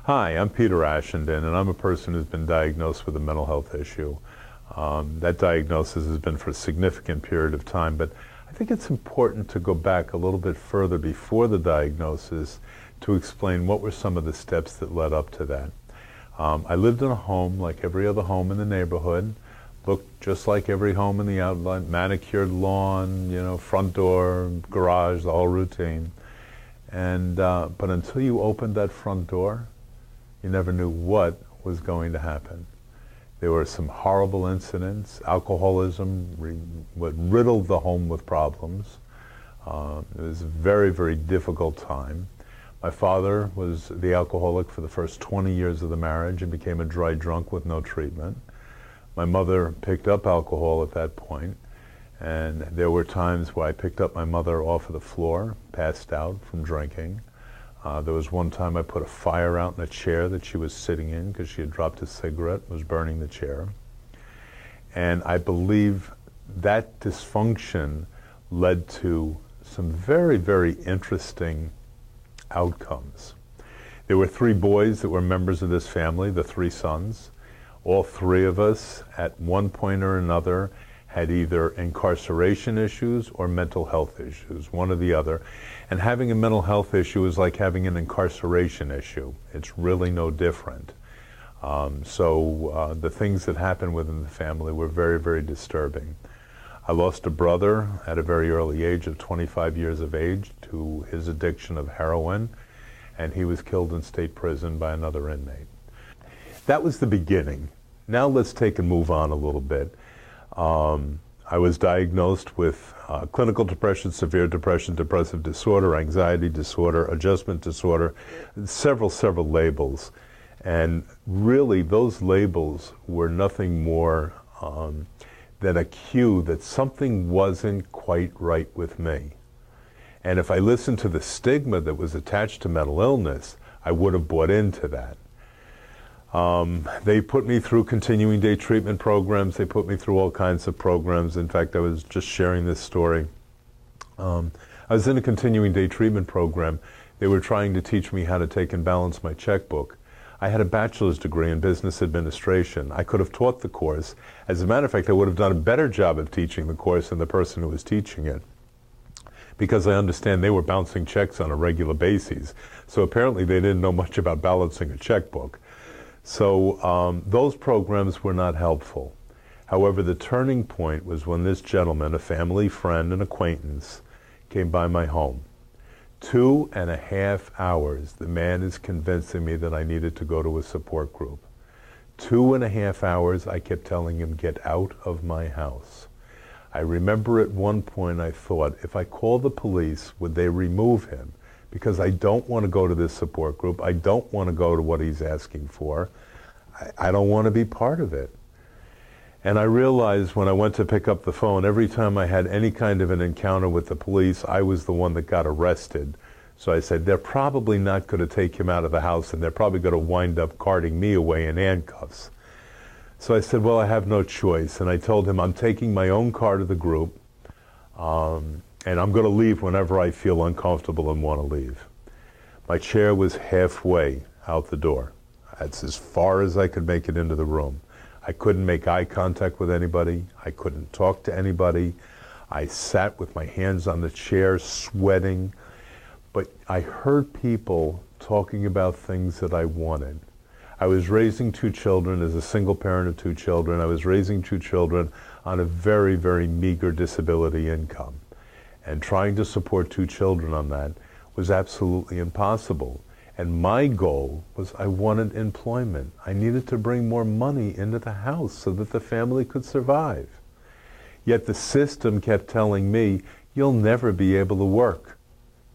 Hi, I'm Peter Ashenden, and I'm a person who's been diagnosed with a mental health issue. That diagnosis has been for a significant period of time, but I think it's important to go back a little bit further before the diagnosis to explain what were some of the steps that led up to that. I lived in a home like every other home in the neighborhood, looked just like every home in the outline, manicured lawn, front door, garage, the whole routine. And but until you opened that front door, you never knew what was going to happen. There were some horrible incidents. Alcoholism riddled the home with problems. It was a very, very difficult time. My father was the alcoholic for the first 20 years of the marriage and became a dry drunk with no treatment. My mother picked up alcohol at that point, and there were times where I picked up my mother off of the floor, passed out from drinking. There was one time I put a fire out in a chair that she was sitting in because she had dropped a cigarette, was burning the chair. And I believe that dysfunction led to some very, very interesting outcomes. There were 3 boys that were members of this family, the 3 sons. All 3 of us, at one point or another, had either incarceration issues or mental health issues, one or the other. And having a mental health issue is like having an incarceration issue. It's really no different. So the things that happened within the family were very, very disturbing. I lost a brother at a very early age of 25 years of age to his addiction of heroin, and he was killed in state prison by another inmate. That was the beginning. Now let's take and move on a little bit. I was diagnosed with clinical depression, severe depression, depressive disorder, anxiety disorder, adjustment disorder, several labels. And really those labels were nothing more than a cue that something wasn't quite right with me. And if I listened to the stigma that was attached to mental illness, I would have bought into that. They put me through continuing day treatment programs. They put me through all kinds of programs. In fact, I was just sharing this story. I was in a continuing day treatment program. They were trying to teach me how to take and balance my checkbook. I had a bachelor's degree in business administration. I could have taught the course. As a matter of fact, I would have done a better job of teaching the course than the person who was teaching it, because I understand they were bouncing checks on a regular basis. So apparently they didn't know much about balancing a checkbook. So those programs were not helpful. However, the turning point was when this gentleman, a family friend and acquaintance, came by my home. 2.5 hours, the man is convincing me that I needed to go to a support group. 2.5 hours, I kept telling him, get out of my house. I remember at one point I thought, if I call the police, would they remove him? Because I don't want to go to this support group. I don't want to go to what he's asking for. I don't want to be part of it. And I realized when I went to pick up the phone, every time I had any kind of an encounter with the police, I was the one that got arrested. So I said, they're probably not going to take him out of the house, and they're probably going to wind up carting me away in handcuffs. So I said, well, I have no choice. And I told him, I'm taking my own car to the group. And I'm going to leave whenever I feel uncomfortable and want to leave. My chair was halfway out the door. That's as far as I could make it into the room. I couldn't make eye contact with anybody. I couldn't talk to anybody. I sat with my hands on the chair, sweating. But I heard people talking about things that I wanted. I was raising 2 children as a single parent of 2 children. I was raising 2 children on a very, very meager disability income. And trying to support 2 children on that was absolutely impossible. And my goal was I wanted employment. I needed to bring more money into the house so that the family could survive. Yet the system kept telling me, you'll never be able to work.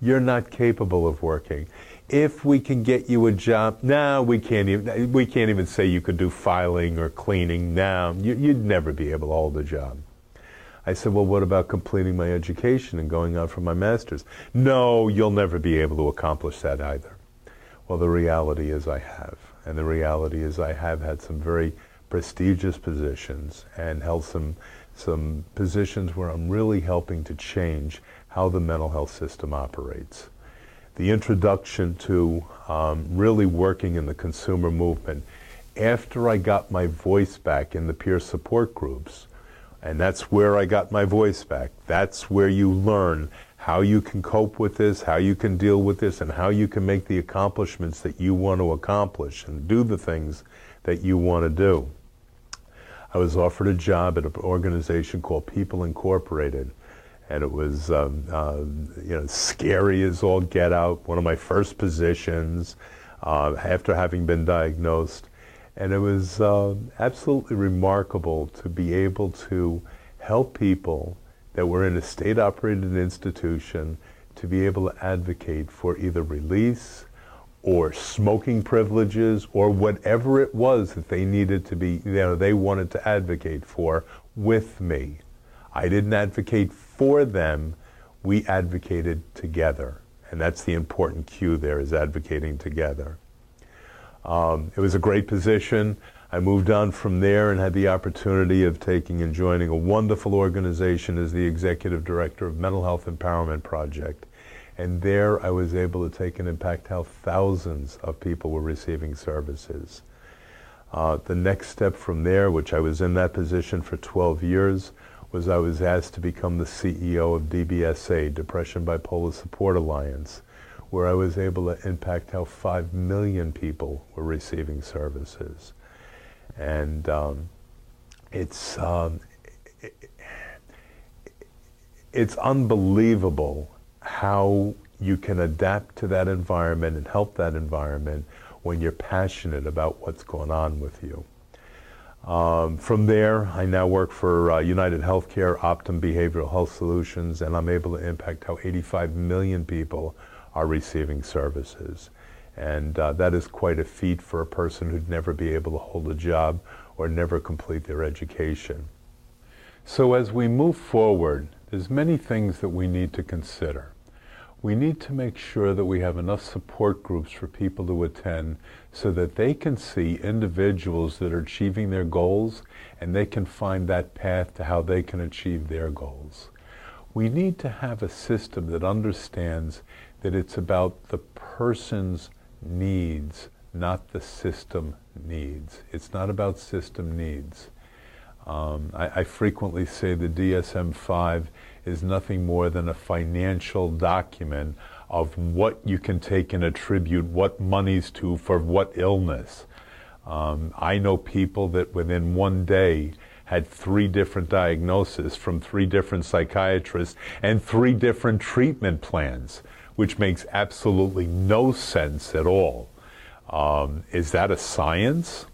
You're not capable of working. If we can get you a job, no, we can't even say you could do filing or cleaning. No, you'd never be able to hold a job. I said, well, what about completing my education and going on for my master's? No, you'll never be able to accomplish that either. Well, the reality is I have. And the reality is I have had some very prestigious positions and held some positions where I'm really helping to change how the mental health system operates. the introduction to really working in the consumer movement, after I got my voice back in the peer support groups, and that's where I got my voice back. That's where you learn how you can cope with this, how you can deal with this, and how you can make the accomplishments that you want to accomplish and do the things that you want to do. I was offered a job at an organization called People Incorporated, and it was scary as all get out, one of my first positions after having been diagnosed. And it was absolutely remarkable to be able to help people that were in a state-operated institution to be able to advocate for either release or smoking privileges or whatever it was that they needed to be, they wanted to advocate for with me. I didn't advocate for them, we advocated together. And that's the important cue there, is advocating together. It was a great position. I moved on from there and had the opportunity of taking and joining a wonderful organization as the executive director of Mental Health Empowerment Project. And there I was able to take and impact how thousands of people were receiving services. The next step from there, which I was in that position for 12 years, was I was asked to become the CEO of DBSA, Depression Bipolar Support Alliance, where I was able to impact how 5 million people were receiving services. And it's unbelievable how you can adapt to that environment and help that environment when you're passionate about what's going on with you. From there, I now work for United Healthcare, Optum Behavioral Health Solutions, and I'm able to impact how 85 million people are receiving services. And that is quite a feat for a person who'd never be able to hold a job or never complete their education. So as we move forward, there's many things that we need to consider. We need to make sure that we have enough support groups for people to attend so that they can see individuals that are achieving their goals and they can find that path to how they can achieve their goals. We need to have a system that understands that it's about the person's needs, not the system needs. It's not about system needs. I frequently say the DSM-5 is nothing more than a financial document of what you can take and attribute what monies to for what illness. I know people that within one day had 3 different diagnoses from 3 different psychiatrists and 3 different treatment plans, which makes absolutely no sense at all. Is that a science?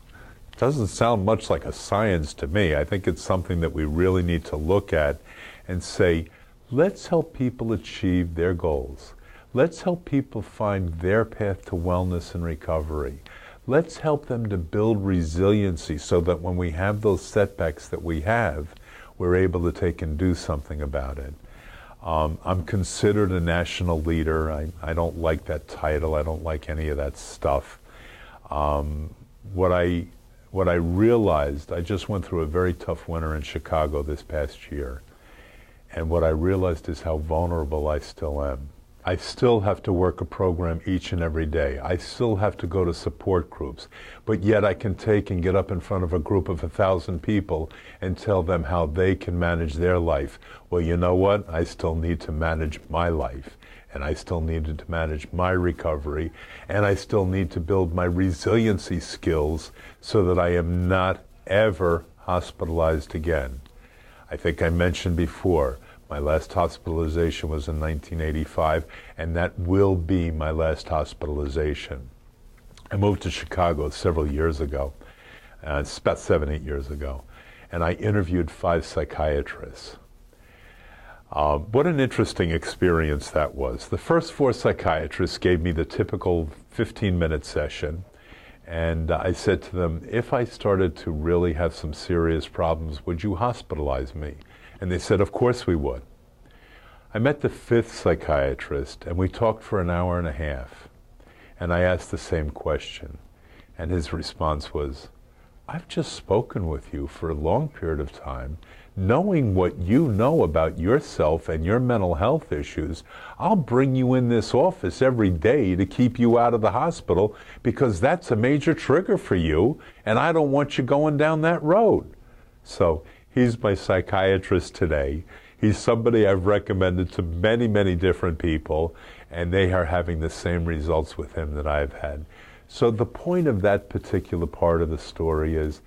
Doesn't sound much like a science to me. I think it's something that we really need to look at and say, let's help people achieve their goals. Let's help people find their path to wellness and recovery. Let's help them to build resiliency so that when we have those setbacks that we have, we're able to take and do something about it. I'm considered a national leader. I don't like that title. I don't like any of that stuff. What I realized, I just went through a very tough winter in Chicago this past year. And what I realized is how vulnerable I still am. I still have to work a program each and every day. I still have to go to support groups. But yet I can take and get up in front of a group of 1,000 people and tell them how they can manage their life. Well, you know what? I still need to manage my life. And I still needed to manage my recovery, and I still need to build my resiliency skills so that I am not ever hospitalized again. I think I mentioned before, my last hospitalization was in 1985, and that will be my last hospitalization. I moved to Chicago several years ago, it's about 7, 8 years ago, and I interviewed 5 psychiatrists. What an interesting experience that was. The first 4 psychiatrists gave me the typical 15-minute session, and I said to them, if I started to really have some serious problems, would you hospitalize me? And they said, of course we would. I met the 5th psychiatrist, and we talked for an hour and a half, and I asked the same question, and his response was, I've just spoken with you for a long period of time. knowing what you know about yourself and your mental health issues, I'll bring you in this office every day to keep you out of the hospital because that's a major trigger for you, and I don't want you going down that road. So he's my psychiatrist today. He's somebody I've recommended to many, many different people, and they are having the same results with him that I've had. So the point of that particular part of the story is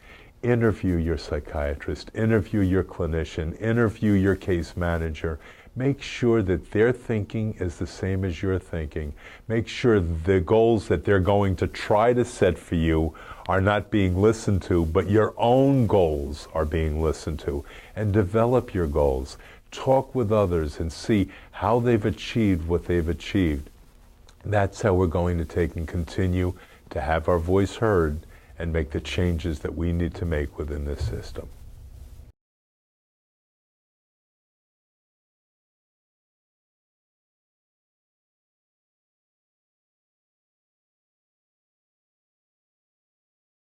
interview your psychiatrist, interview your clinician, interview your case manager. Make sure that their thinking is the same as your thinking. Make sure the goals that they're going to try to set for you are not being listened to, but your own goals are being listened to. And develop your goals. Talk with others and see how they've achieved what they've achieved. That's how we're going to take and continue to have our voice heard and make the changes that we need to make within this system.